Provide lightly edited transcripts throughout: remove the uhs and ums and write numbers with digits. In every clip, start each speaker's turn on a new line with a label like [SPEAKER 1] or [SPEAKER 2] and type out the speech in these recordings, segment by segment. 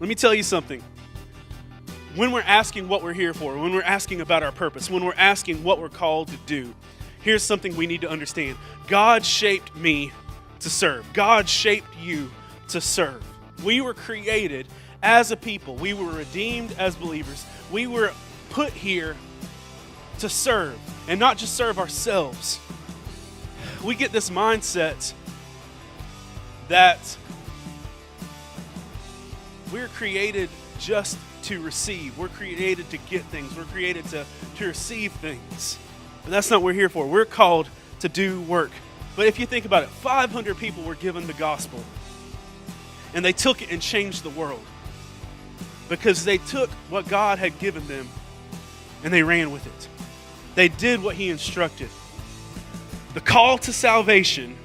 [SPEAKER 1] Let me tell you something. When we're asking what we're here for, when we're asking about our purpose, when we're asking what we're called to do, here's something we need to understand. God shaped me to serve. God shaped you to serve. We were created as a people. We were redeemed as believers. We were put here to serve, and not just serve ourselves. We get this mindset that we're created just to receive. We're created to get things. We're created to receive things. But that's not what we're here for. We're called to do work. But if you think about it, 500 people were given the gospel, and they took it and changed the world because they took what God had given them and they ran with it. They did what he instructed. The call to salvation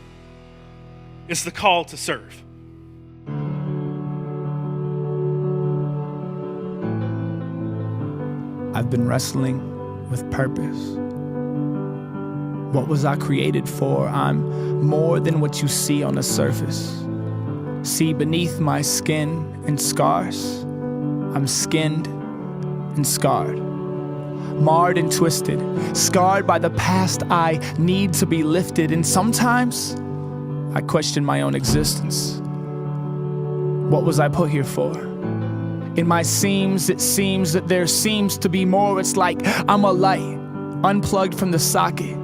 [SPEAKER 1] is the call to serve.
[SPEAKER 2] I've been wrestling with purpose. What was I created for? I'm more than what you see on the surface. See beneath my skin and scars, I'm skinned and scarred. Marred and twisted, scarred by the past, I need to be lifted. And sometimes I question my own existence. What was I put here for? In my seams, it seems that there seems to be more. It's like I'm a light, unplugged from the socket.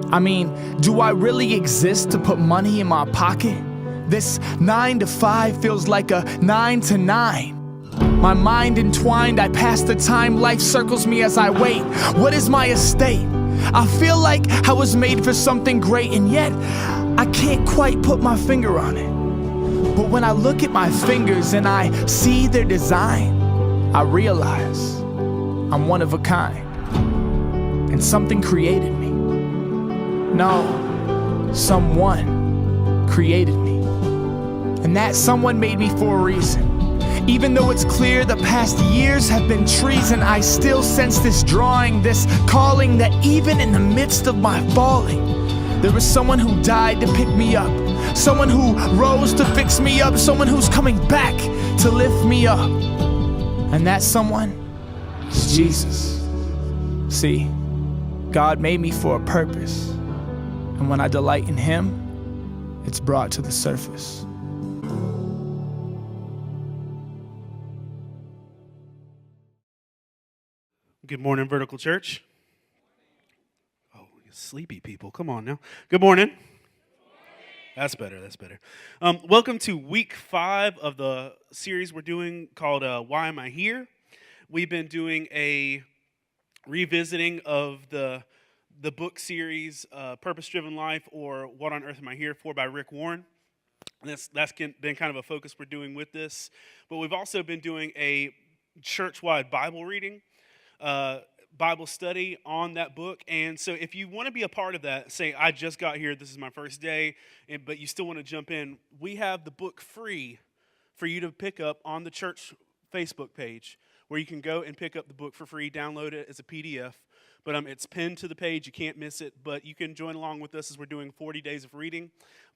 [SPEAKER 2] I mean, do I really exist to put money in my pocket? This 9 to 5 feels like a 9 to 9. My mind entwined, I pass the time, life circles me as I wait. What is my estate? I feel like I was made for something great, and yet I can't quite put my finger on it. But when I look at my fingers and I see their design, I realize I'm one of a kind, and something created me. No, someone created me, and that someone made me for a reason. Even though it's clear the past years have been treason, I still sense this drawing, this calling, that even in the midst of my falling, there was someone who died to pick me up, someone who rose to fix me up, someone who's coming back to lift me up. And that someone is Jesus. See, God made me for a purpose, and when I delight in him, it's brought to the surface.
[SPEAKER 1] Good morning, Vertical Church. Oh, you sleepy people. Come on now. Good morning. That's better. Welcome to week 5 of the series we're doing called Why Am I Here? We've been doing a revisiting of the book series Purpose-Driven Life, or What on Earth Am I Here For by Rick Warren. And that's been kind of a focus we're doing with this. But we've also been doing a church-wide Bible reading, Bible study on that book. And so if you want to be a part of that, say, I just got here, this is my first day, but you still want to jump in, we have the book free for you to pick up on the church Facebook page, where you can go and pick up the book for free, download it as a PDF. But it's pinned to the page, you can't miss it, but you can join along with us as we're doing 40 days of reading.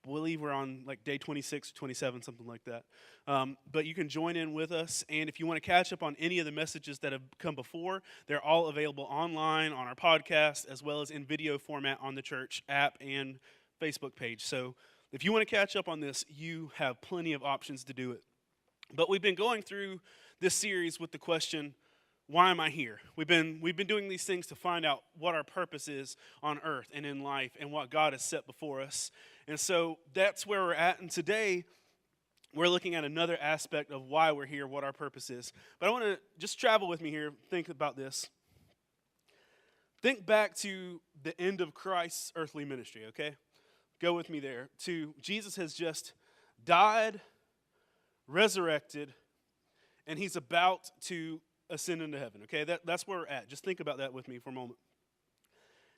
[SPEAKER 1] I believe we're on like day 26 or 27, something like that. But you can join in with us, and if you want to catch up on any of the messages that have come before, they're all available online on our podcast, as well as in video format on the church app and Facebook page. So if you want to catch up on this, you have plenty of options to do it. But we've been going through this series with the question, why am I here? We've been doing these things to find out what our purpose is on earth and in life, and what God has set before us. And so that's where we're at. And today, we're looking at another aspect of why we're here, what our purpose is. But I want to just travel with me here, think about this. Think back to the end of Christ's earthly ministry, okay? Go with me there. To Jesus has just died, resurrected, and he's about to ascend into heaven, okay? That's where we're at. Just think about that with me for a moment.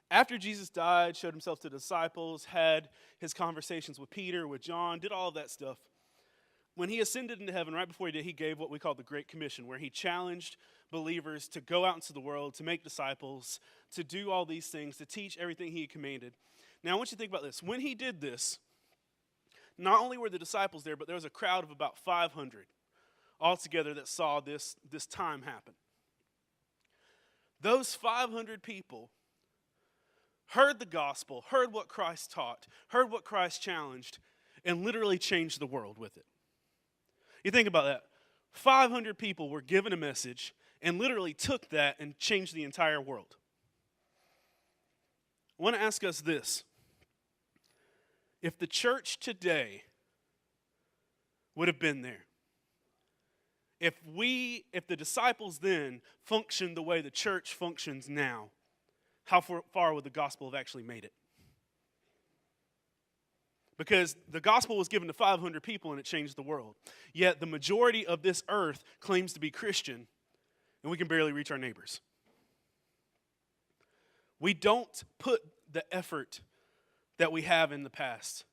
[SPEAKER 1] After Jesus died, showed himself to the disciples, had his conversations with Peter, with John, did all of that stuff. When he ascended into heaven, right before he did, he gave what we call the Great Commission, where he challenged believers to go out into the world, to make disciples, to do all these things, to teach everything he had commanded. Now, I want you to think about this. When he did this, not only were the disciples there, but there was a crowd of about 500. altogether that saw this time happen. Those 500 people heard the gospel, heard what Christ taught, heard what Christ challenged, and literally changed the world with it. You think about that. 500 people were given a message and literally took that and changed the entire world. I want to ask us this. If the church today would have been there, if the disciples then functioned the way the church functions now, how far would the gospel have actually made it? Because the gospel was given to 500 people and it changed the world. Yet the majority of this earth claims to be Christian, and we can barely reach our neighbors. We don't put the effort that we have in the past.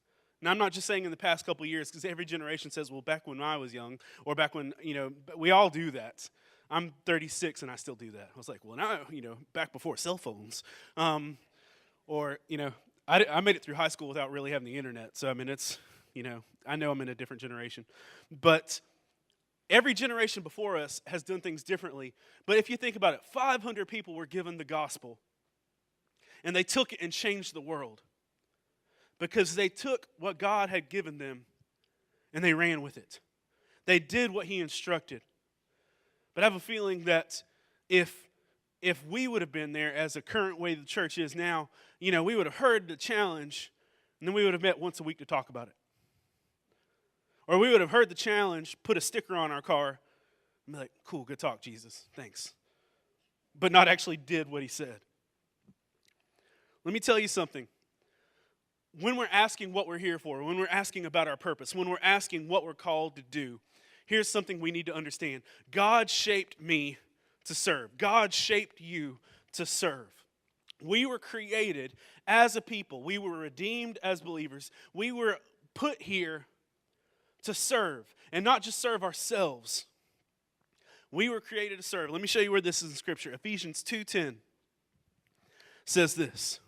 [SPEAKER 1] Now, I'm not just saying in the past couple of years, because every generation says, well, back when I was young, or back when, we all do that. I'm 36 and I still do that. I was like, well, now, back before cell phones. I made it through high school without really having the internet. So, it's, I know I'm in a different generation. But every generation before us has done things differently. But if you think about it, 500 people were given the gospel. And they took it and changed the world. Because they took what God had given them and they ran with it. They did what he instructed. But I have a feeling that if we would have been there as the current way the church is now, we would have heard the challenge and then we would have met once a week to talk about it. Or we would have heard the challenge, put a sticker on our car, and be like, cool, good talk, Jesus, thanks. But not actually did what he said. Let me tell you something. When we're asking what we're here for, when we're asking about our purpose, when we're asking what we're called to do, here's something we need to understand. God shaped me to serve. God shaped you to serve. We were created as a people. We were redeemed as believers. We were put here to serve, and not just serve ourselves. We were created to serve. Let me show you where this is in Scripture. Ephesians 2:10 says this.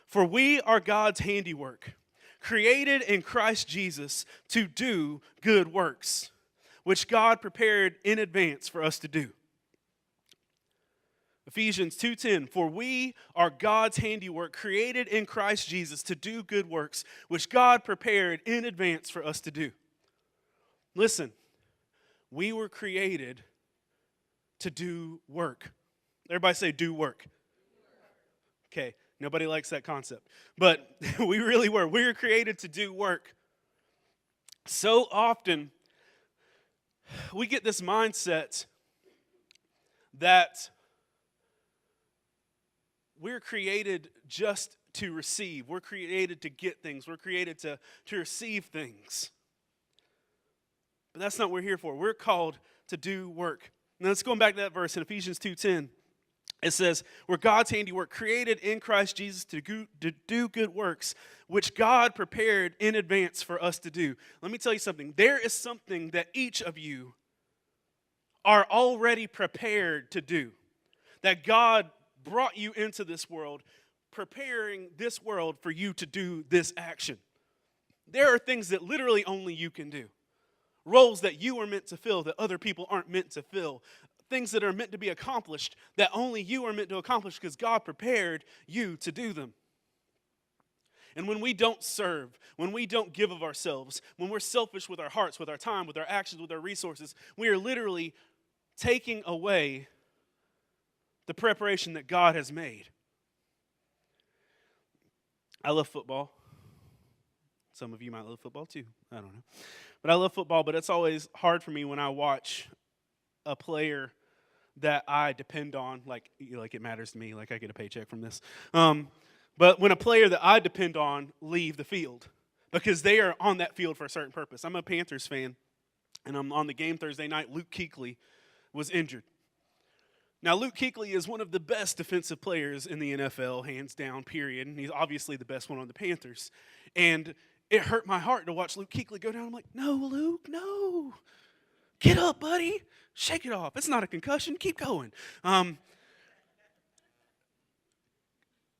[SPEAKER 1] For we are God's handiwork, created in Christ Jesus to do good works, which God prepared in advance for us to do. Ephesians 2:10, for we are God's handiwork, created in Christ Jesus to do good works, which God prepared in advance for us to do. Listen, we were created to do work. Everybody say, do work. Okay. Nobody likes that concept. But we really were. We were created to do work. So often, we get this mindset that we're created just to receive. We're created to get things. We're created to receive things. But that's not what we're here for. We're called to do work. Now let's go back to that verse in Ephesians 2:10. It says, we're God's handiwork, created in Christ Jesus to do good works, which God prepared in advance for us to do. Let me tell you something. There is something that each of you are already prepared to do. That God brought you into this world, preparing this world for you to do this action. There are things that literally only you can do. Roles that you are meant to fill that other people aren't meant to fill. Things that are meant to be accomplished that only you are meant to accomplish because God prepared you to do them. And when we don't serve, when we don't give of ourselves, when we're selfish with our hearts, with our time, with our actions, with our resources, we are literally taking away the preparation that God has made. I love football. Some of you might love football too. I don't know. But I love football, but it's always hard for me when I watch a player that I depend on, like it matters to me, like I get a paycheck from this. But when a player that I depend on leave the field, because they are on that field for a certain purpose. I'm a Panthers fan, and I'm on the game Thursday night. Luke Kuechly was injured. Now, Luke Kuechly is one of the best defensive players in the NFL, hands down, period. And he's obviously the best one on the Panthers. And it hurt my heart to watch Luke Kuechly go down. I'm like, no, Luke, no. Get up, buddy. Shake it off. It's not a concussion. Keep going. And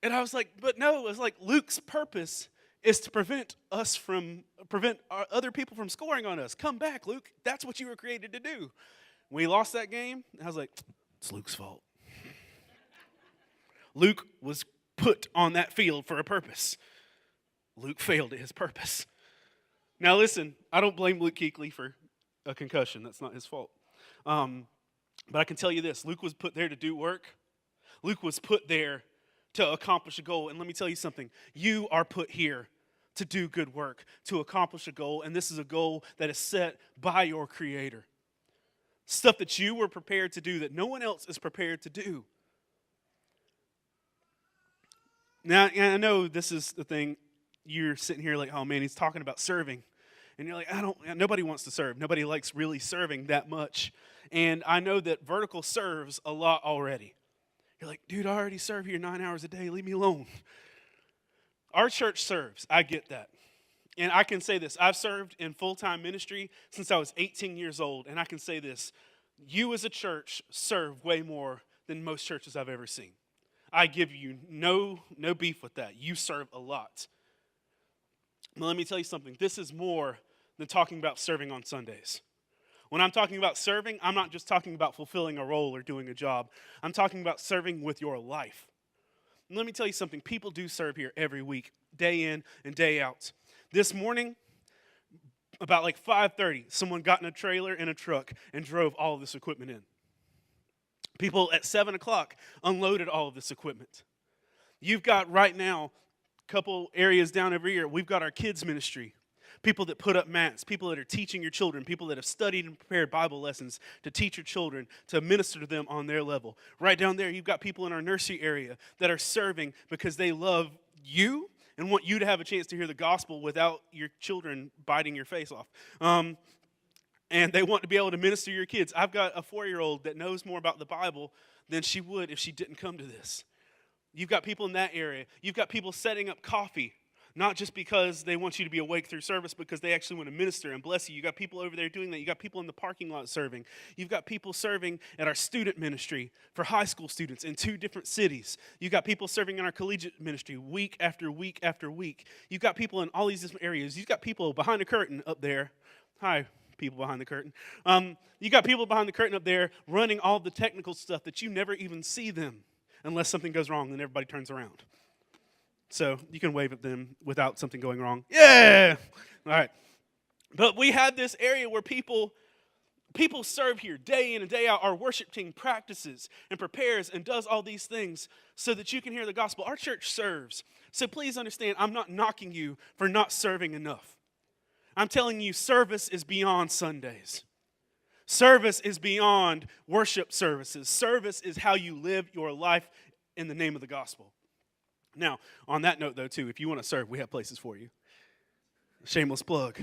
[SPEAKER 1] I was like, but no, it was like Luke's purpose is to prevent our other people from scoring on us. Come back, Luke. That's what you were created to do. When we lost that game, I was like, it's Luke's fault. Luke was put on that field for a purpose. Luke failed at his purpose. Now listen, I don't blame Luke Kuechly for a concussion. That's not his fault. But I can tell you this, Luke was put there to do work. Luke was put there to accomplish a goal. And let me tell you something. You are put here to do good work, to accomplish a goal. And this is a goal that is set by your Creator. Stuff that you were prepared to do that no one else is prepared to do. Now, I know this is the thing. You're sitting here like, oh man, he's talking about serving. And you're like, nobody wants to serve. Nobody likes really serving that much. And I know that vertical serves a lot already. You're like, dude, I already serve here 9 hours a day. Leave me alone. Our church serves. I get that. And I can say this. I've served in full-time ministry since I was 18 years old. And I can say this. You as a church serve way more than most churches I've ever seen. I give you no beef with that. You serve a lot. But let me tell you something. This is more than talking about serving on Sundays. When I'm talking about serving, I'm not just talking about fulfilling a role or doing a job. I'm talking about serving with your life. And let me tell you something. People do serve here every week, day in and day out. This morning, about like 5:30, someone got in a trailer and a truck and drove all of this equipment in. People at 7 o'clock unloaded all of this equipment. You've got right now, a couple areas down over here, we've got our kids ministry. People that put up mats, people that are teaching your children, people that have studied and prepared Bible lessons to teach your children, to minister to them on their level. Right down there, you've got people in our nursery area that are serving because they love you and want you to have a chance to hear the gospel without your children biting your face off. And they want to be able to minister to your kids. I've got a 4-year-old that knows more about the Bible than she would if she didn't come to this. You've got people in that area. You've got people setting up coffee, not just because they want you to be awake through service, because they actually want to minister and bless you. You've got people over there doing that. You've got people in the parking lot serving. You've got people serving at our student ministry for high school students in 2 different cities. You've got people serving in our collegiate ministry week after week after week. You've got people in all these different areas. You've got people behind the curtain up there. Hi, people behind the curtain. You got people behind the curtain up there running all the technical stuff that you never even see them unless something goes wrong, then everybody turns around. So you can wave at them without something going wrong. Yeah! All right. But we have this area where people serve here day in and day out. Our worship team practices and prepares and does all these things so that you can hear the gospel. Our church serves. So please understand, I'm not knocking you for not serving enough. I'm telling you, service is beyond Sundays. Service is beyond worship services. Service is how you live your life in the name of the gospel. Now, on that note, though, too, if you want to serve, we have places for you. Shameless plug.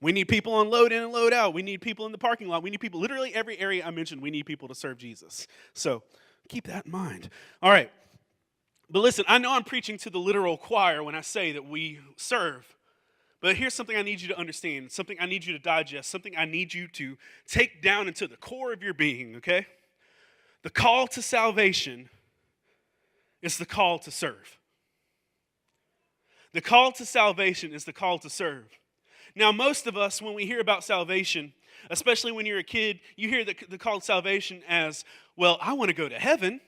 [SPEAKER 1] We need people on load in and load out. We need people in the parking lot. We need people, literally every area I mentioned, we need people to serve Jesus. So keep that in mind. All right. But listen, I know I'm preaching to the literal choir when I say that we serve. But here's something I need you to understand, something I need you to digest, something I need you to take down into the core of your being, okay? The call to salvation is the call to serve. The call to salvation is the call to serve. Now, most of us, when we hear about salvation, especially when you're a kid, you hear the call to salvation as, well, I want to go to heaven.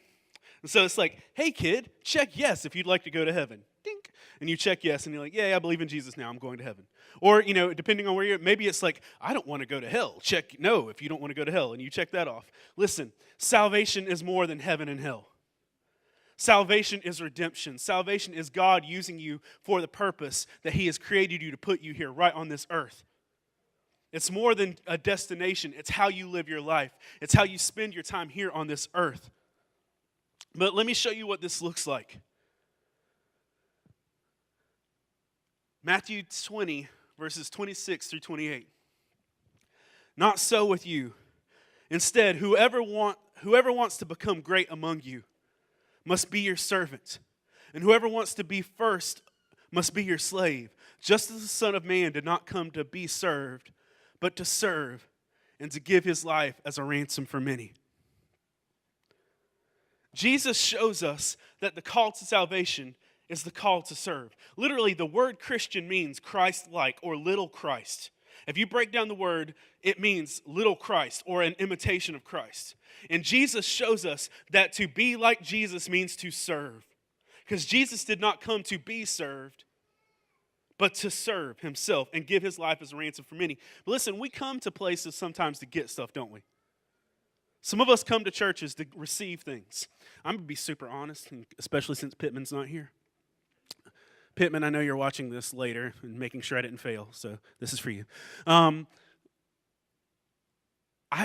[SPEAKER 1] And so it's like, hey, kid, check yes if you'd like to go to heaven. Dink. And you check yes, and you're like, yeah, I believe in Jesus now. I'm going to heaven. Or, depending on where you're at, maybe it's like, I don't want to go to hell. Check no if you don't want to go to hell, and you check that off. Listen, salvation is more than heaven and hell. Salvation is redemption. Salvation is God using you for the purpose that He has created you to put you here right on this earth. It's more than a destination. It's how you live your life. It's how you spend your time here on this earth. But let me show you what this looks like. Matthew 20, verses 26 through 28. Not so with you. Instead, whoever wants to become great among you must be your servant. And whoever wants to be first must be your slave. Just as the Son of Man did not come to be served, but to serve and to give His life as a ransom for many. Jesus shows us that the call to salvation is the call to serve. Literally, the word Christian means Christ-like or little Christ. If you break down the word, it means little Christ or an imitation of Christ. And Jesus shows us that to be like Jesus means to serve. Because Jesus did not come to be served, but to serve himself and give his life as a ransom for many. But listen, we come to places sometimes to get stuff, don't we? Some of us come to churches to receive things. I'm going to be super honest, especially since Pittman's not here. Pittman, I know you're watching this later and making sure I didn't fail, so this is for you. I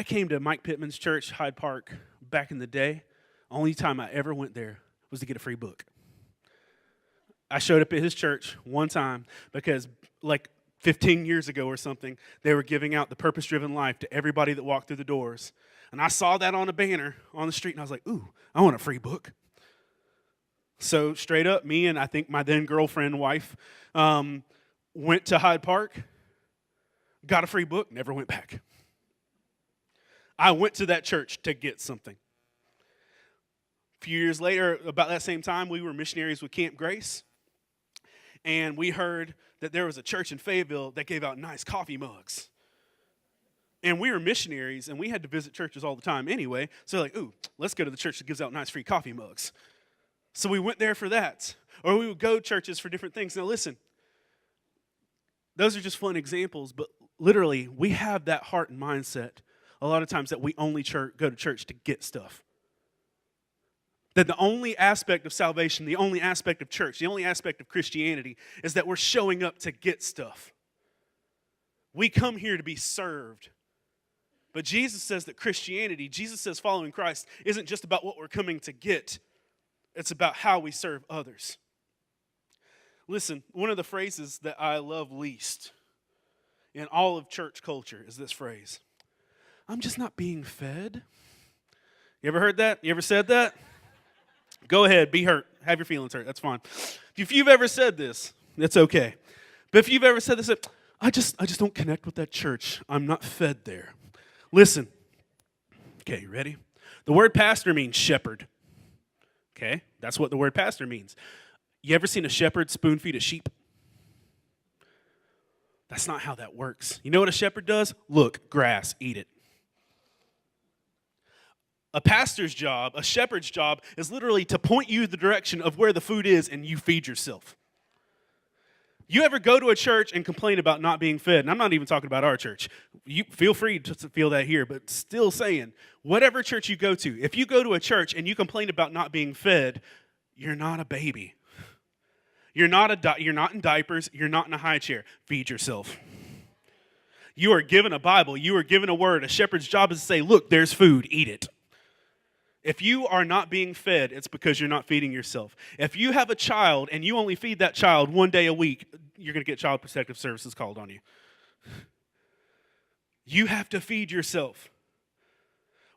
[SPEAKER 1] came to Mike Pittman's church, Hyde Park, back in the day. Only time I ever went there was to get a free book. I showed up at his church one time because, like 15 years ago or something, they were giving out the Purpose-Driven Life to everybody that walked through the doors. And I saw that on a banner on the street, and I was like, ooh, I want a free book. So straight up, me and I think my then girlfriend, wife, went to Hyde Park, got a free book, never went back. I went to that church to get something. A few years later, about that same time, we were missionaries with Camp Grace, and we heard that there was a church in Fayetteville that gave out nice coffee mugs. And we were missionaries, and we had to visit churches all the time anyway, so like, ooh, let's go to the church that gives out nice free coffee mugs. So we went there for that. Or we would go to churches for different things. Now listen, those are just fun examples, but literally, we have that heart and mindset a lot of times that we only go to church to get stuff. That the only aspect of salvation, the only aspect of church, the only aspect of Christianity is that we're showing up to get stuff. We come here to be served. But Jesus says that Christianity, Jesus says following Christ, isn't just about what we're coming to get. It's about how we serve others. Listen, one of the phrases that I love least in all of church culture is this phrase: I'm just not being fed. You ever heard that? You ever said that? Go ahead, be hurt. Have your feelings hurt. That's fine. If you've ever said this, that's okay. But if you've ever said this, I just don't connect with that church. I'm not fed there. Listen. Okay, you ready? The word pastor means shepherd. Okay, that's what the word pastor means. You ever seen a shepherd spoon feed a sheep? That's not how that works. You know what a shepherd does? Look, grass, eat it. A pastor's job, a shepherd's job, is literally to point you the direction of where the food is and you feed yourself. You ever go to a church and complain about not being fed? And I'm not even talking about our church. You feel free to feel that here, but still saying, whatever church you go to, if you go to a church and you complain about not being fed, you're not a baby. You're not in diapers. You're not in a high chair. Feed yourself. You are given a Bible. You are given a word. A shepherd's job is to say, look, there's food. Eat it. If you are not being fed, it's because you're not feeding yourself. If you have a child and you only feed that child one day a week, you're going to get Child Protective Services called on you. You have to feed yourself.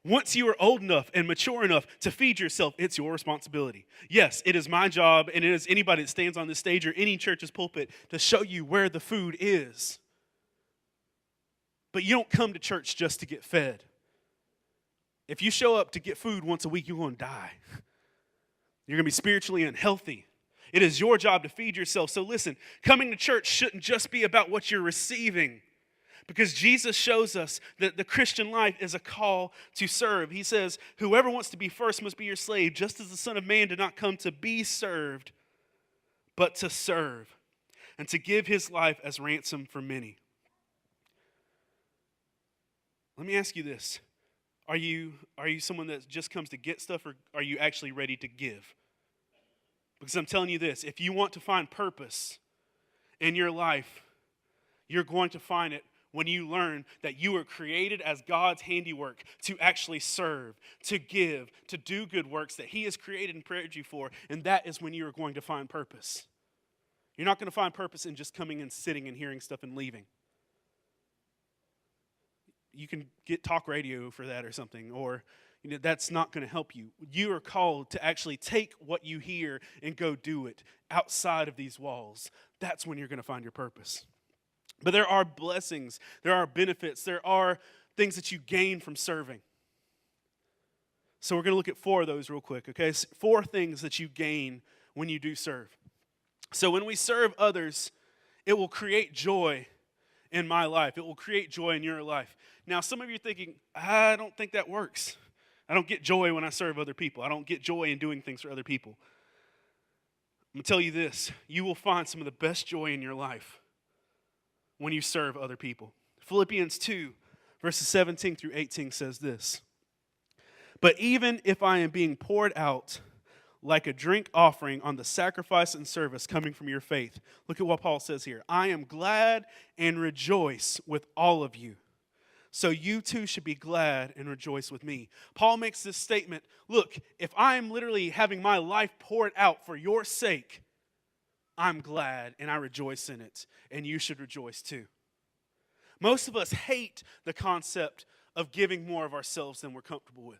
[SPEAKER 1] Once you are old enough and mature enough to feed yourself, it's your responsibility. Yes, it is my job, and it is anybody that stands on this stage or any church's pulpit to show you where the food is. But you don't come to church just to get fed. If you show up to get food once a week, you're going to die. You're going to be spiritually unhealthy. It is your job to feed yourself. So listen, coming to church shouldn't just be about what you're receiving, because Jesus shows us that the Christian life is a call to serve. He says, whoever wants to be first must be your slave, just as the Son of Man did not come to be served, but to serve, and to give his life as ransom for many. Let me ask you this. Are you someone that just comes to get stuff, or are you actually ready to give? Because I'm telling you this, if you want to find purpose in your life, you're going to find it when you learn that you were created as God's handiwork to actually serve, to give, to do good works that he has created and prepared you for, and that is when you are going to find purpose. You're not going to find purpose in just coming and sitting and hearing stuff and leaving. You can get talk radio for that or something, or that's not going to help you. You are called to actually take what you hear and go do it outside of these walls. That's when you're going to find your purpose. But there are blessings, there are benefits, there are things that you gain from serving. So we're going to look at 4 of those real quick, okay? 4 things that you gain when you do serve. So when we serve others, it will create joy in my life. It will create joy in your life. Now, some of you are thinking, I don't think that works. I don't get joy when I serve other people. I don't get joy in doing things for other people. I'm going to tell you this. You will find some of the best joy in your life when you serve other people. Philippians 2, verses 17 through 18 says this. But even if I am being poured out like a drink offering on the sacrifice and service coming from your faith. Look at what Paul says here. I am glad and rejoice with all of you. So you too should be glad and rejoice with me. Paul makes this statement, look, if I am literally having my life poured out for your sake, I'm glad and I rejoice in it, and you should rejoice too. Most of us hate the concept of giving more of ourselves than we're comfortable with.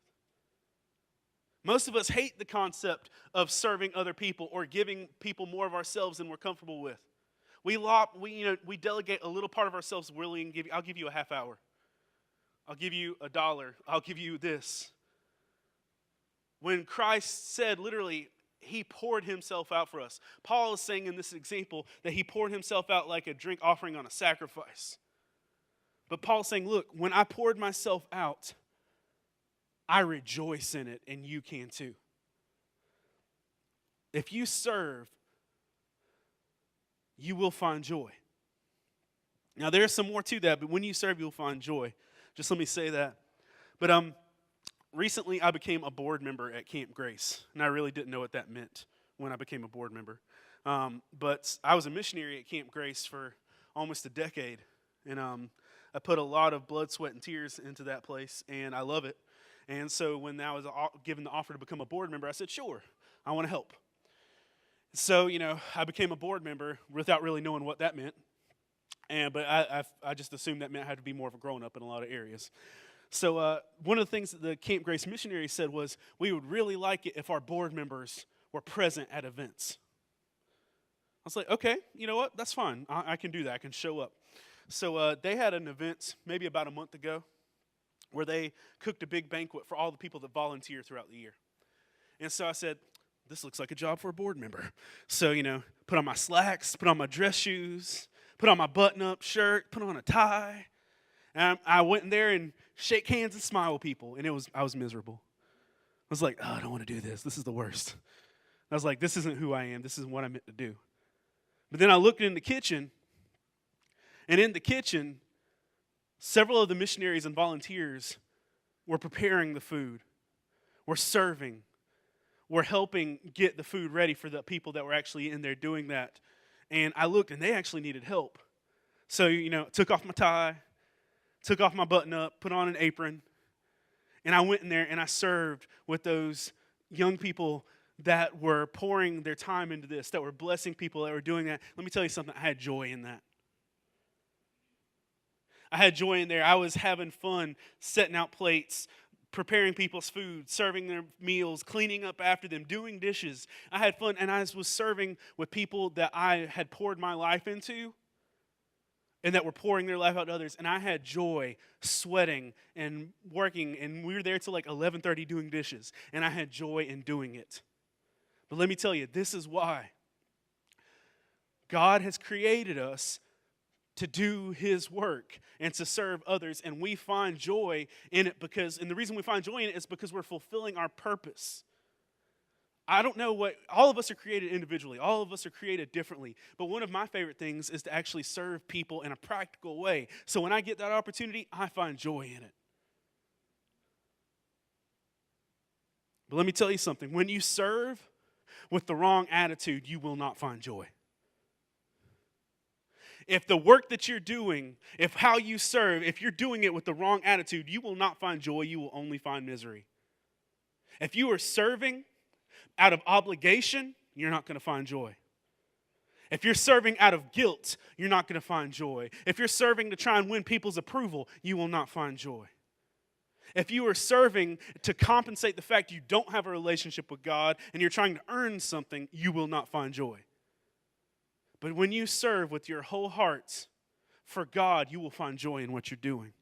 [SPEAKER 1] Most of us hate the concept of serving other people or giving people more of ourselves than we're comfortable with. We delegate a little part of ourselves willing. I'll give you a half hour. I'll give you $1. I'll give you this. When Christ said, literally, he poured himself out for us. Paul is saying in this example that he poured himself out like a drink offering on a sacrifice. But Paul's saying, look, when I poured myself out, I rejoice in it, and you can too. If you serve, you will find joy. Now, there's some more to that, but when you serve, you'll find joy. Just let me say that. But recently, I became a board member at Camp Grace, and I really didn't know what that meant when I became a board member. But I was a missionary at Camp Grace for almost a decade, and I put a lot of blood, sweat, and tears into that place, and I love it. And so when I was given the offer to become a board member, I said, sure, I want to help. So, I became a board member without really knowing what that meant. But I just assumed that meant I had to be more of a grown-up in a lot of areas. So one of the things that the Camp Grace missionaries said was, we would really like it if our board members were present at events. I was like, okay, you know what? That's fine. I can do that. I can show up. So they had an event maybe about a month ago where they cooked a big banquet for all the people that volunteer throughout the year. And so I said, this looks like a job for a board member. So, put on my slacks, put on my dress shoes, put on my button-up shirt, put on a tie. And I went in there and shake hands and smile with people, and I was miserable. I was like, I don't want to do this. This is the worst. I was like, this isn't who I am. This isn't what I meant to do. But then I looked in the kitchen, and in the kitchen, several of the missionaries and volunteers were preparing the food, were serving, were helping get the food ready for the people that were actually in there doing that. And I looked, and they actually needed help. So, took off my tie, took off my button-up, put on an apron, and I went in there and I served with those young people that were pouring their time into this, that were blessing people, that were doing that. Let me tell you something, I had joy in that. I had joy in there. I was having fun setting out plates, preparing people's food, serving their meals, cleaning up after them, doing dishes. I had fun, and I was serving with people that I had poured my life into and that were pouring their life out to others. And I had joy sweating and working, and we were there till like 11:30 doing dishes, and I had joy in doing it. But let me tell you, this is why. God has created us to do his work and to serve others, and we find joy in it and the reason we find joy in it is because we're fulfilling our purpose. I don't know all of us are created individually. All of us are created differently. But one of my favorite things is to actually serve people in a practical way. So when I get that opportunity, I find joy in it. But let me tell you something. When you serve with the wrong attitude, you will not find joy. If the work that you're doing, if how you serve, if you're doing it with the wrong attitude, you will not find joy, you will only find misery. If you are serving out of obligation, you're not going to find joy. If you're serving out of guilt, you're not going to find joy. If you're serving to try and win people's approval, you will not find joy. If you are serving to compensate the fact you don't have a relationship with God and you're trying to earn something, you will not find joy. But when you serve with your whole heart for God, you will find joy in what you're doing.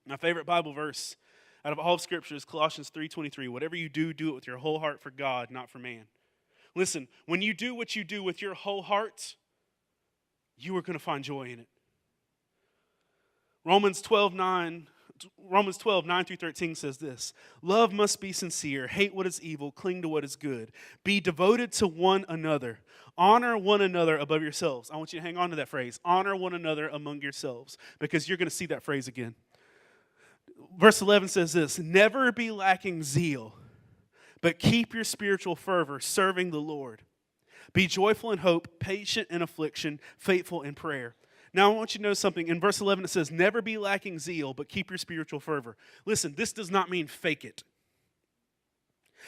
[SPEAKER 1] My favorite Bible verse out of all of Scripture is Colossians 3:23. Whatever you do, do it with your whole heart for God, not for man. Listen, when you do what you do with your whole heart, you are going to find joy in it. Romans 12:9 through 13 says this: love must be sincere, hate what is evil, cling to what is good. Be devoted to one another. Honor one another above yourselves. I want you to hang on to that phrase. Honor one another among yourselves, because you're going to see that phrase again. Verse 11 says this: never be lacking zeal, but keep your spiritual fervor, serving the Lord. Be joyful in hope, patient in affliction, faithful in prayer. Now, I want you to know something. In verse 11, it says, never be lacking zeal, but keep your spiritual fervor. Listen, this does not mean fake it.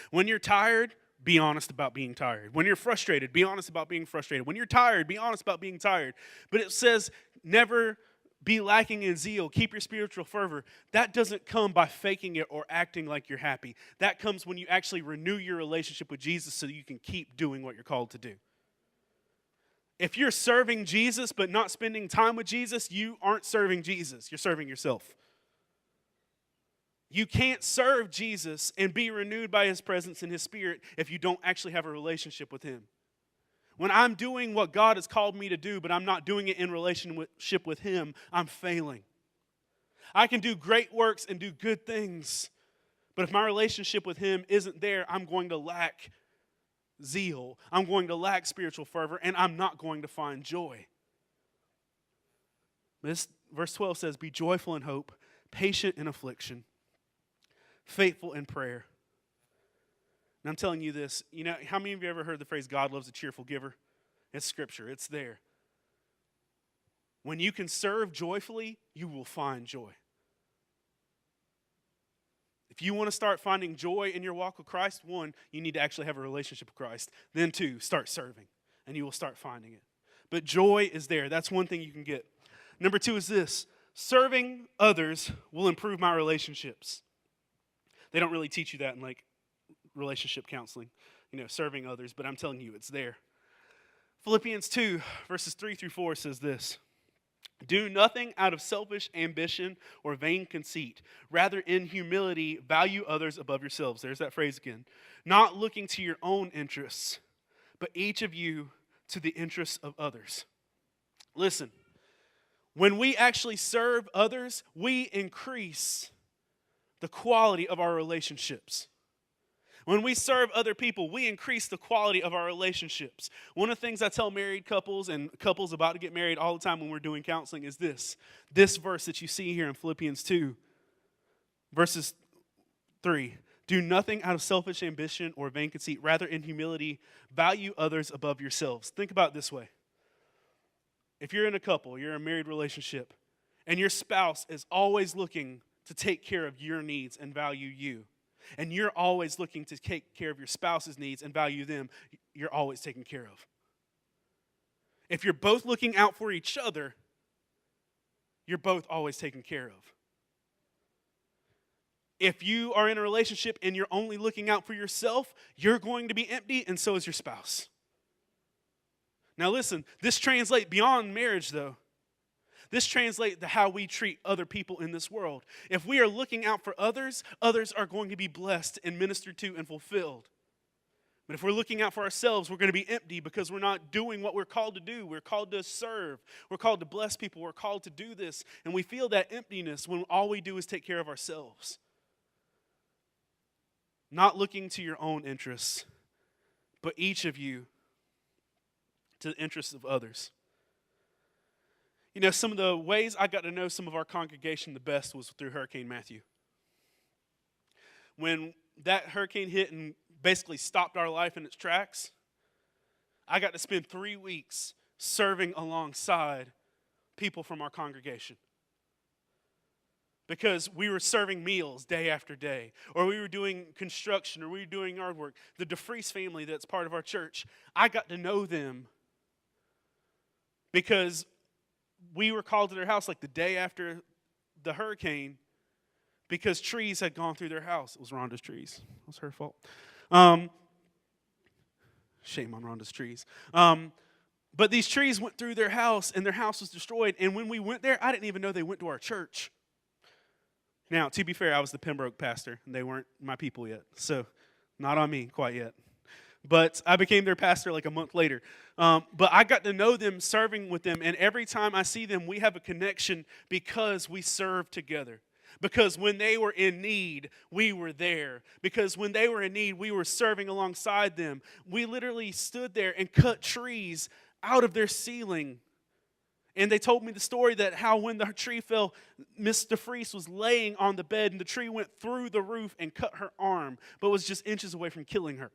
[SPEAKER 1] When you're tired, be honest about being tired. When you're frustrated, be honest about being frustrated. When you're tired, be honest about being tired. But it says, never be lacking in zeal, keep your spiritual fervor. That doesn't come by faking it or acting like you're happy. That comes when you actually renew your relationship with Jesus so that you can keep doing what you're called to do. If you're serving Jesus but not spending time with Jesus, you aren't serving Jesus. You're serving yourself. You can't serve Jesus and be renewed by his presence and his spirit if you don't actually have a relationship with him. When I'm doing what God has called me to do, but I'm not doing it in relationship with him, I'm failing. I can do great works and do good things, but if my relationship with him isn't there, I'm going to lack zeal. I'm going to lack spiritual fervor, and I'm not going to find joy. This verse 12 says, be joyful in hope, patient in affliction, faithful in prayer. And I'm telling you this, how many of you ever heard the phrase, God loves a cheerful giver? It's scripture, it's there. When you can serve joyfully, you will find joy. If you want to start finding joy in your walk with Christ, one, you need to actually have a relationship with Christ. Then two, start serving, and you will start finding it. But joy is there. That's one thing you can get. Number two is this: serving others will improve my relationships. They don't really teach you that in relationship counseling, serving others, but I'm telling you, it's there. Philippians 2, verses 3 through 4 says this: do nothing out of selfish ambition or vain conceit. Rather, in humility, value others above yourselves. There's that phrase again. Not looking to your own interests, but each of you to the interests of others. Listen, when we actually serve others, we increase the quality of our relationships. When we serve other people, we increase the quality of our relationships. One of the things I tell married couples and couples about to get married all the time when we're doing counseling is this verse that you see here in Philippians 2, verses 3. Do nothing out of selfish ambition or vain conceit. Rather, in humility, value others above yourselves. Think about it this way. If you're in a couple, you're in a married relationship, and your spouse is always looking to take care of your needs and value you, and you're always looking to take care of your spouse's needs and value them, you're always taken care of. If you're both looking out for each other, you're both always taken care of. If you are in a relationship and you're only looking out for yourself, you're going to be empty, and so is your spouse. Now listen, this translates beyond marriage though. This translates to how we treat other people in this world. If we are looking out for others, others are going to be blessed and ministered to and fulfilled. But if we're looking out for ourselves, we're going to be empty because we're not doing what we're called to do. We're called to serve. We're called to bless people. We're called to do this. And we feel that emptiness when all we do is take care of ourselves. Not looking to your own interests, but each of you to the interests of others. Some of the ways I got to know some of our congregation the best was through Hurricane Matthew. When that hurricane hit and basically stopped our life in its tracks, I got to spend 3 weeks serving alongside people from our congregation. Because we were serving meals day after day, or we were doing construction, or we were doing yard work. The DeFries family that's part of our church, I got to know them because we were called to their house the day after the hurricane because trees had gone through their house. It was Rhonda's trees. It was her fault. Shame on Rhonda's trees. But these trees went through their house, and their house was destroyed. And when we went there, I didn't even know they went to our church. Now, to be fair, I was the Pembroke pastor, and they weren't my people yet. So, not on me quite yet. but I became their pastor like a month later. But I got to know them, serving with them, and every time I see them, we have a connection because we serve together. Because when they were in need, we were there. Because when they were in need, we were serving alongside them. We literally stood there and cut trees out of their ceiling. And they told me the story that how when the tree fell, Miss DeFreeze was laying on the bed and the tree went through the roof and cut her arm, but was just inches away from killing her.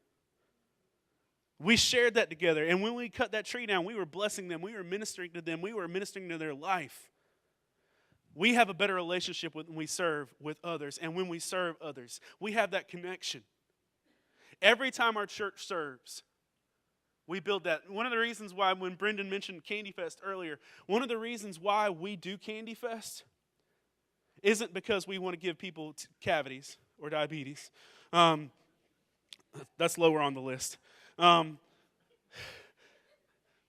[SPEAKER 1] We shared that together, and when we cut that tree down, we were blessing them, we were ministering to them, we were ministering to their life. We have a better relationship when we serve with others, and when we serve others, we have that connection. Every time our church serves, we build that. One of the reasons why, when Brendan mentioned Candy Fest earlier, one of the reasons why we do Candy Fest isn't because we want to give people cavities or diabetes. That's lower on the list.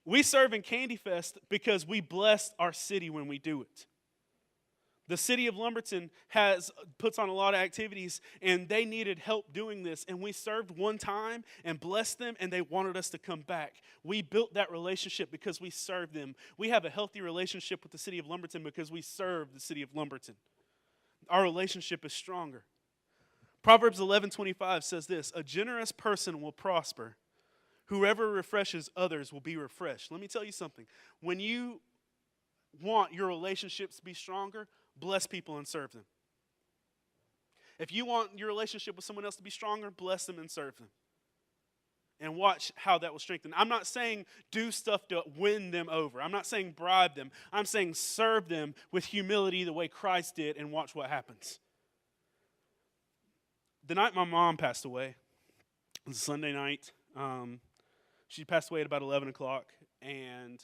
[SPEAKER 1] We serve in Candy Fest because we bless our city when we do it. The city of Lumberton puts on a lot of activities, and they needed help doing this. And we served one time and blessed them, and they wanted us to come back. We built that relationship because we served them. We have a healthy relationship with the city of Lumberton because we serve the city of Lumberton. Our relationship is stronger. Proverbs 11:25 says this: "A generous person will prosper. Whoever refreshes others will be refreshed." Let me tell you something. When you want your relationships to be stronger, bless people and serve them. If you want your relationship with someone else to be stronger, bless them and serve them. And watch how that will strengthen. I'm not saying do stuff to win them over. I'm not saying bribe them. I'm saying serve them with humility the way Christ did, and watch what happens. The night my mom passed away, it was a Sunday night. She passed away at about 11 o'clock, and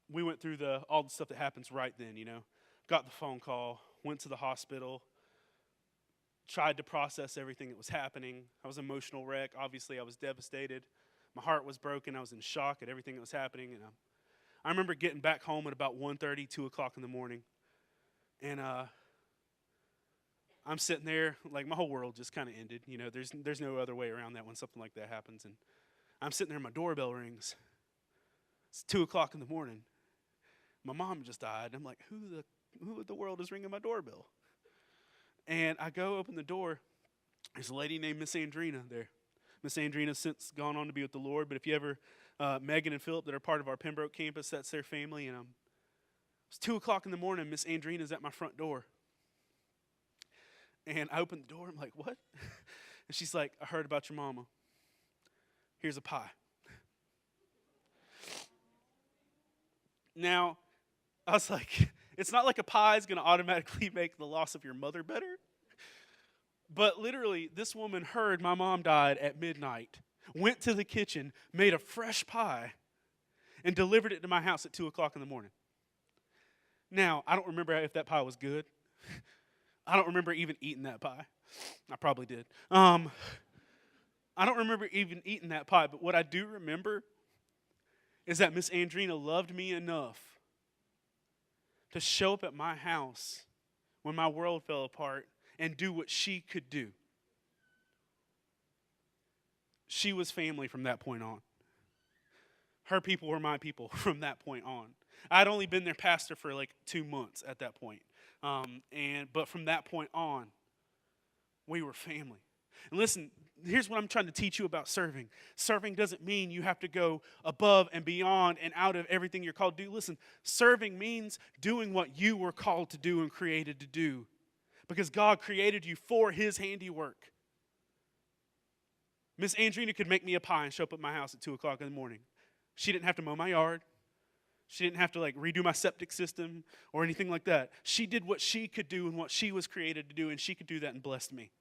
[SPEAKER 1] we went through all the stuff that happens right then, Got the phone call, went to the hospital, tried to process everything that was happening. I was an emotional wreck. Obviously, I was devastated. My heart was broken. I was in shock at everything that was happening. And I remember getting back home at about 1:30, 2 o'clock in the morning. And I'm sitting there, like my whole world just kind of ended. There's no other way around that when something like that happens. And I'm sitting there, my doorbell rings. It's 2 o'clock in the morning. My mom just died. I'm like, who in the world is ringing my doorbell? And I go open the door. There's a lady named Miss Andrina there. Miss Andrina's since gone on to be with the Lord. But if you ever, Megan and Philip that are part of our Pembroke campus, that's their family. And it's 2 o'clock in the morning. Miss Andrina's at my front door. And I open the door. I'm like, what? And she's like, I heard about your mama. Here's a pie. Now, I was like, it's not like a pie is going to automatically make the loss of your mother better. But literally, this woman heard my mom died at midnight, went to the kitchen, made a fresh pie, and delivered it to my house at 2 o'clock in the morning. Now, I don't remember if that pie was good. I don't remember even eating that pie. I probably did. I don't remember even eating that pie, but what I do remember is that Miss Andrina loved me enough to show up at my house when my world fell apart and do what she could do. She was family from that point on. Her people were my people from that point on. I'd only been their pastor for like 2 months at that point. But from that point on, we were family. And listen, here's what I'm trying to teach you about serving. Serving doesn't mean you have to go above and beyond and out of everything you're called to do. Listen, serving means doing what you were called to do and created to do. Because God created you for His handiwork. Miss Andrina could make me a pie and show up at my house at 2 o'clock in the morning. She didn't have to mow my yard. She didn't have to redo my septic system or anything like that. She did what she could do and what she was created to do, and she could do that and blessed me.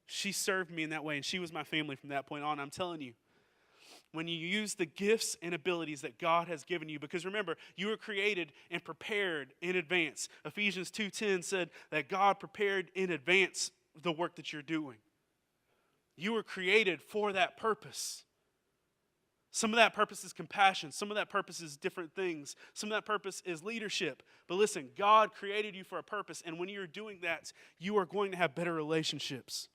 [SPEAKER 1] She served me in that way, and she was my family from that point on. I'm telling you, when you use the gifts and abilities that God has given you, because remember, you were created and prepared in advance. Ephesians 2:10 said that God prepared in advance the work that you're doing. You were created for that purpose. Some of that purpose is compassion. Some of that purpose is different things. Some of that purpose is leadership. But listen, God created you for a purpose, and when you're doing that, you are going to have better relationships.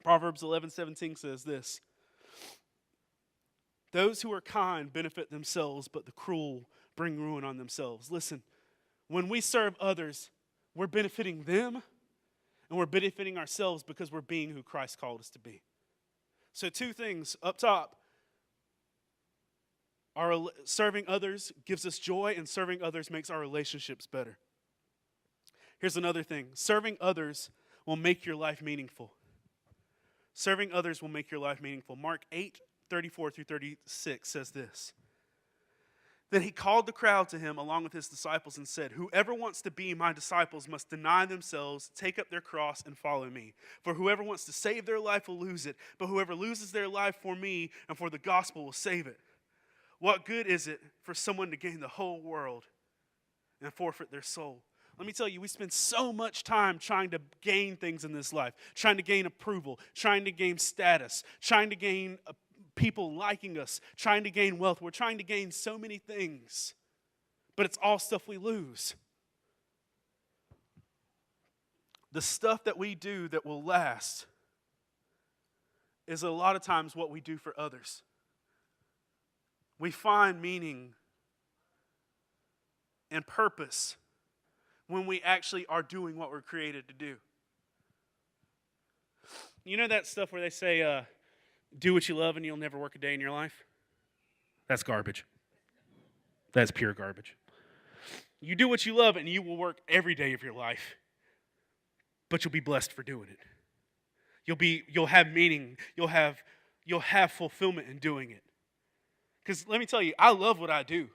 [SPEAKER 1] Proverbs 11:17 says this: those who are kind benefit themselves, but the cruel bring ruin on themselves. Listen, when we serve others, we're benefiting them and we're benefiting ourselves because we're being who Christ called us to be. So two things up top. Serving others gives us joy, and serving others makes our relationships better. Here's another thing. Serving others will make your life meaningful. Serving others will make your life meaningful. Mark 8:34-36 says this: then he called the crowd to him along with his disciples and said, whoever wants to be my disciples must deny themselves, take up their cross, and follow me. For whoever wants to save their life will lose it, but whoever loses their life for me and for the gospel will save it. What good is it for someone to gain the whole world and forfeit their soul? Let me tell you, we spend so much time trying to gain things in this life, trying to gain approval, trying to gain status, trying to gain people liking us, trying to gain wealth. We're trying to gain so many things, but it's all stuff we lose. The stuff that we do that will last is a lot of times what we do for others. We find meaning and purpose when we actually are doing what we're created to do. You know that stuff where they say, do what you love and you'll never work a day in your life? That's garbage. That's pure garbage. You do what you love and you will work every day of your life, but you'll be blessed for doing it. You'll have meaning. You'll have fulfillment in doing it. Because let me tell you, I love what I do,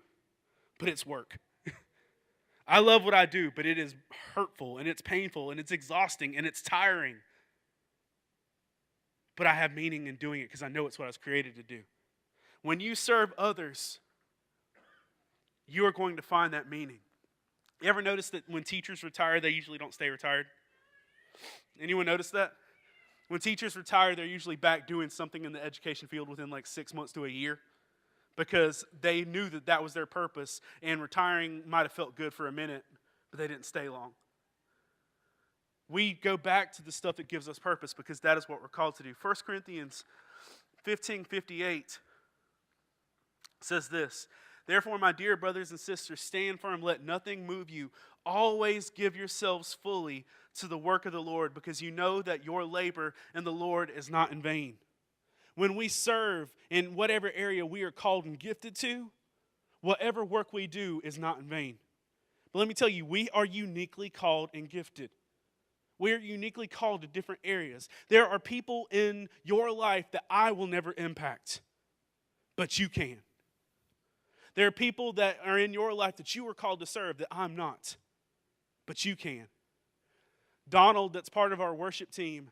[SPEAKER 1] but it's work. I love what I do, but it is hurtful and it's painful and it's exhausting and it's tiring. But I have meaning in doing it because I know it's what I was created to do. When you serve others, you are going to find that meaning. You ever notice that when teachers retire, they usually don't stay retired? Anyone notice that? When teachers retire, they're usually back doing something in the education field within like 6 months to a year, because they knew that that was their purpose, and retiring might have felt good for a minute, but they didn't stay long. We go back to the stuff that gives us purpose because that is what we're called to do. 1 Corinthians 15:58 says this: therefore, my dear brothers and sisters, stand firm, let nothing move you. Always give yourselves fully to the work of the Lord, because you know that your labor in the Lord is not in vain. When we serve in whatever area we are called and gifted to, whatever work we do is not in vain. But let me tell you, we are uniquely called and gifted. We are uniquely called to different areas. There are people in your life that I will never impact, but you can. There are people that are in your life that you are called to serve that I'm not, but you can. Donald, that's part of our worship team,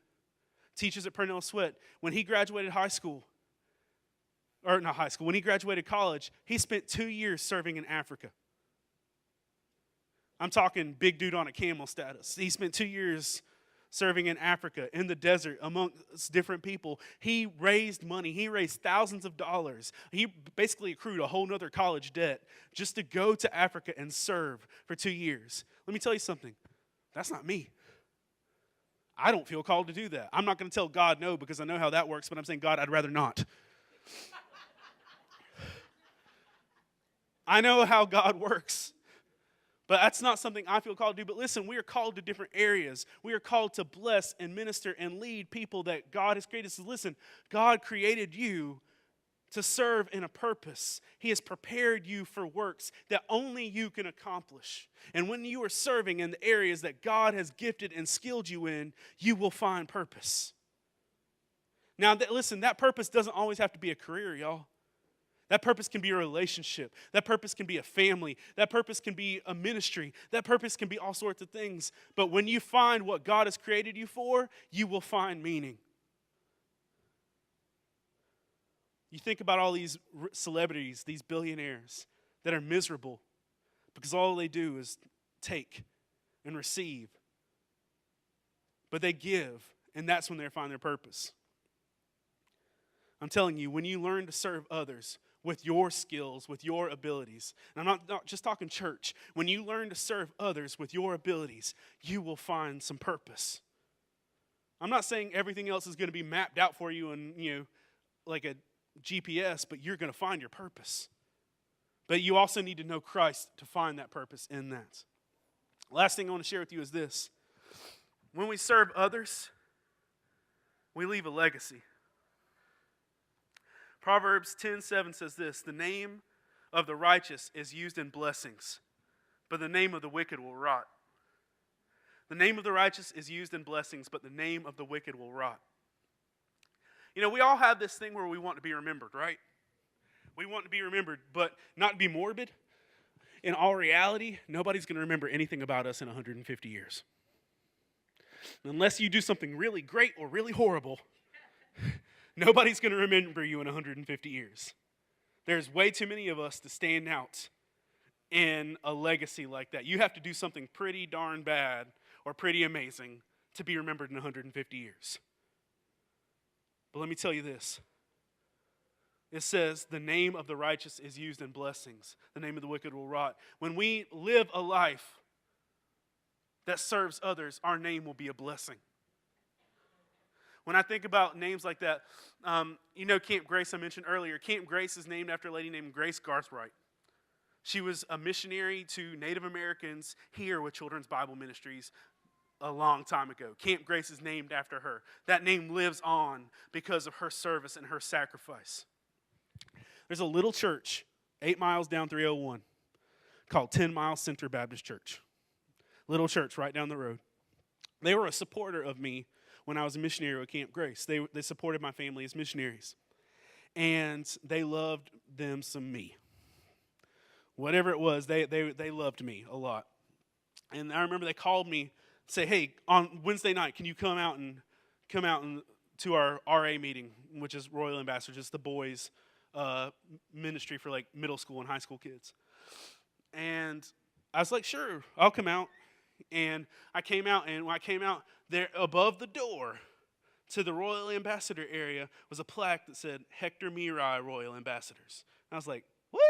[SPEAKER 1] teaches at Purnell Sweat. When he graduated when he graduated college, he spent 2 years serving in Africa. I'm talking big dude on a camel status. He spent 2 years serving in Africa, in the desert, amongst different people. He raised money. He raised thousands of dollars. He basically accrued a whole nother college debt just to go to Africa and serve for 2 years. Let me tell you something. That's not me. I don't feel called to do that. I'm not going to tell God no because I know how that works, but I'm saying, God, I'd rather not. I know how God works, but that's not something I feel called to do. But listen, we are called to different areas. We are called to bless and minister and lead people that God has created. So listen, God created you to serve in a purpose. He has prepared you for works that only you can accomplish. And when you are serving in the areas that God has gifted and skilled you in, you will find purpose. Now, listen, that purpose doesn't always have to be a career, y'all. That purpose can be a relationship. That purpose can be a family. That purpose can be a ministry. That purpose can be all sorts of things. But when you find what God has created you for, you will find meaning. You think about all these celebrities, these billionaires that are miserable because all they do is take and receive. But they give, and that's when they find their purpose. I'm telling you, when you learn to serve others with your skills, with your abilities, and I'm not just talking church, when you learn to serve others with your abilities, you will find some purpose. I'm not saying everything else is going to be mapped out for you and, like a GPS, but you're going to find your purpose. But you also need to know Christ to find that purpose in that. Last thing I want to share with you is this. When we serve others, we leave a legacy. Proverbs 10:7 says this, the name of the righteous is used in blessings, but the name of the wicked will rot. The name of the righteous is used in blessings, but the name of the wicked will rot. We all have this thing where we want to be remembered, right? We want to be remembered, but not to be morbid. In all reality, nobody's going to remember anything about us in 150 years. Unless you do something really great or really horrible, nobody's going to remember you in 150 years. There's way too many of us to stand out in a legacy like that. You have to do something pretty darn bad or pretty amazing to be remembered in 150 years. But let me tell you this. It says, the name of the righteous is used in blessings. The name of the wicked will rot. When we live a life that serves others, our name will be a blessing. When I think about names like that, Camp Grace I mentioned earlier. Camp Grace is named after a lady named Grace Garthright. She was a missionary to Native Americans here with Children's Bible Ministries a long time ago. Camp Grace is named after her. That name lives on because of her service and her sacrifice. There's a little church 8 miles down 301 called 10 Mile Center Baptist Church. Little church right down the road. They were a supporter of me when I was a missionary at Camp Grace. They supported my family as missionaries. And they loved them some me. Whatever it was, they loved me a lot. And I remember they called me, say, hey, on Wednesday night, can you come out and to our RA meeting, which is Royal Ambassadors, it's the boys' ministry for like middle school and high school kids. And I was like, sure, I'll come out. And I came out, and when I came out, there above the door to the Royal Ambassador area was a plaque that said, Hector Miray, Royal Ambassadors. And I was like, what?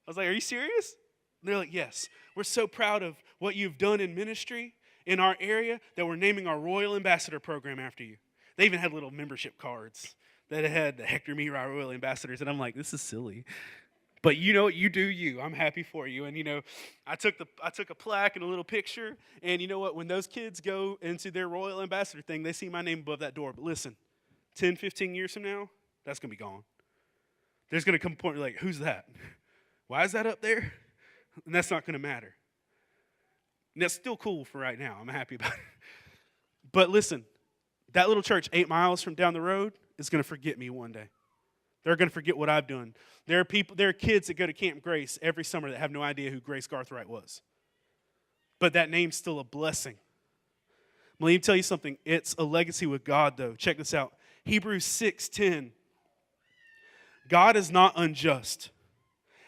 [SPEAKER 1] I was like, are you serious? And they're like, yes. We're so proud of what you've done in ministry in our area that we're naming our Royal Ambassador program after you. They even had little membership cards that had the Hector Miray Royal Ambassadors. And I'm like, this is silly. But you know what? You do you. I'm happy for you. And, I took a plaque and a little picture. And you know what? When those kids go into their Royal Ambassador thing, they see my name above that door. But listen, 10, 15 years from now, that's going to be gone. There's going to come a point where like, who's that? Why is that up there? And that's not going to matter. And that's still cool for right now. I'm happy about it. But listen, that little church 8 miles from down the road is going to forget me one day. They're going to forget what I've done. There are kids that go to Camp Grace every summer that have no idea who Grace Garthright was. But that name's still a blessing. Let me tell you something. It's a legacy with God, though. Check this out. Hebrews 6:10. God is not unjust.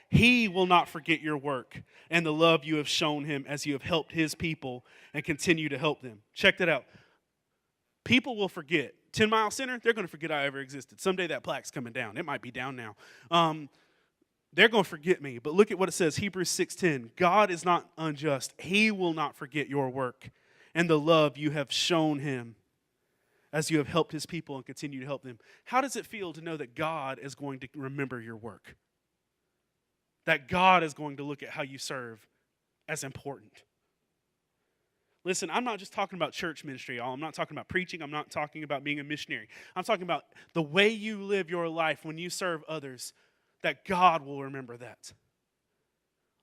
[SPEAKER 1] He will not forget your work and the love you have shown him as you have helped his people and continue to help them. Check that out. People will forget. 10 Mile Center, they're going to forget I ever existed. Someday that plaque's coming down. It might be down now. They're going to forget me. But look at what it says, Hebrews 6:10. God is not unjust. He will not forget your work and the love you have shown him as you have helped his people and continue to help them. How does it feel to know that God is going to remember your work? That God is going to look at how you serve as important. Listen, I'm not just talking about church ministry, y'all. I'm not talking about preaching. I'm not talking about being a missionary. I'm talking about the way you live your life when you serve others, that God will remember that.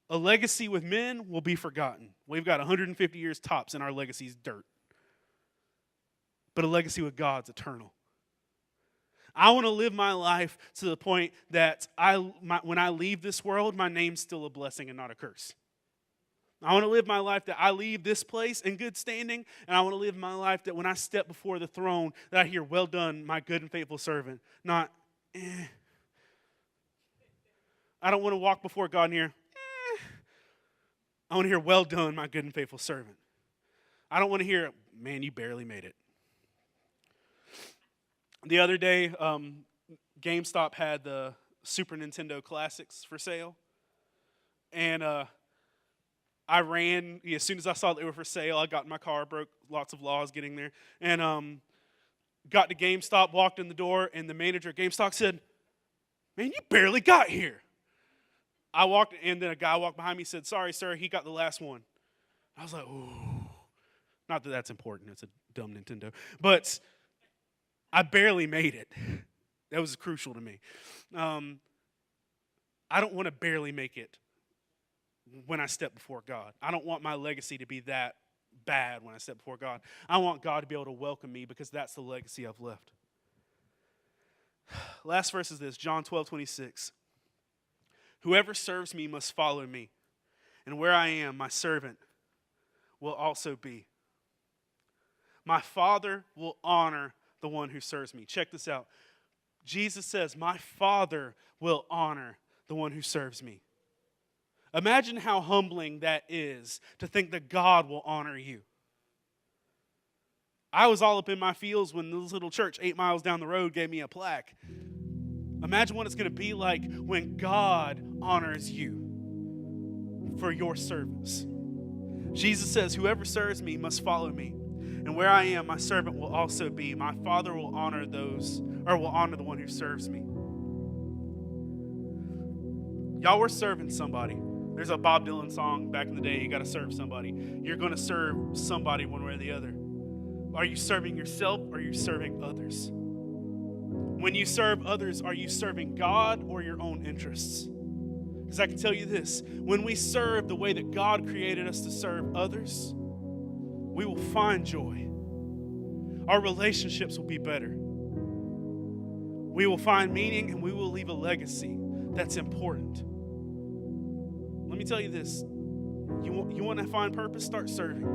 [SPEAKER 1] A legacy with men will be forgotten. We've got 150 years tops, and our legacy's dirt. But a legacy with God's eternal. I want to live my life to the point that when I leave this world, my name's still a blessing and not a curse. I want to live my life that I leave this place in good standing, and I want to live my life that when I step before the throne, that I hear, well done, my good and faithful servant. Not, I don't want to walk before God and hear, I want to hear, well done, my good and faithful servant. I don't want to hear, man, you barely made it. The other day, GameStop had the Super Nintendo Classics for sale, and I ran. As soon as I saw they were for sale, I got in my car, broke lots of laws getting there, and got to GameStop, walked in the door, and the manager at GameStop said, "Man, you barely got here." I walked, and then a guy walked behind me and said, "Sorry, sir, he got the last one." I was like, ooh. Not that that's important. It's a dumb Nintendo. But I barely made it. That was crucial to me. I don't want to barely make it when I step before God. I don't want my legacy to be that bad when I step before God. I want God to be able to welcome me because that's the legacy I've left. Last verse is this, John 12:26. Whoever serves me must follow me, and where I am, my servant will also be. My Father will honor the one who serves me. Check this out. Jesus says, my Father will honor the one who serves me. Imagine how humbling that is to think that God will honor you. I was all up in my feels when this little church 8 miles down the road gave me a plaque. Imagine what it's going to be like when God honors you for your service. Jesus says, whoever serves me must follow me. And where I am, my servant will also be. My Father will honor the one who serves me. Y'all were serving somebody. There's a Bob Dylan song back in the day, you got to serve somebody. You're going to serve somebody one way or the other. Are you serving yourself or are you serving others? When you serve others, are you serving God or your own interests? Because I can tell you this, when we serve the way that God created us to serve others, we will find joy. Our relationships will be better. We will find meaning and we will leave a legacy that's important. Let me tell you this. You want to find purpose? Start serving.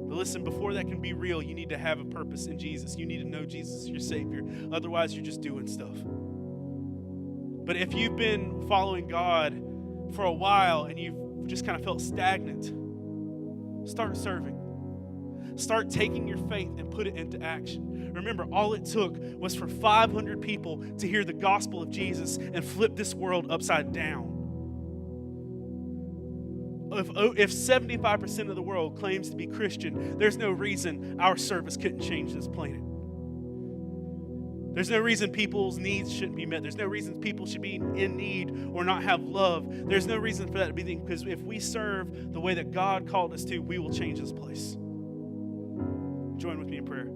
[SPEAKER 1] But listen, before that can be real, you need to have a purpose in Jesus. You need to know Jesus is your Savior. Otherwise, you're just doing stuff. But if you've been following God for a while and you've just kind of felt stagnant, start serving. Start taking your faith and put it into action. Remember, all it took was for 500 people to hear the gospel of Jesus and flip this world upside down. If 75% of the world claims to be Christian, there's no reason our service couldn't change this planet. There's no reason people's needs shouldn't be met. There's no reason people should be in need or not have love. There's no reason for that to be the thing, because if we serve the way that God called us to, we will change this place. Join with me in prayer.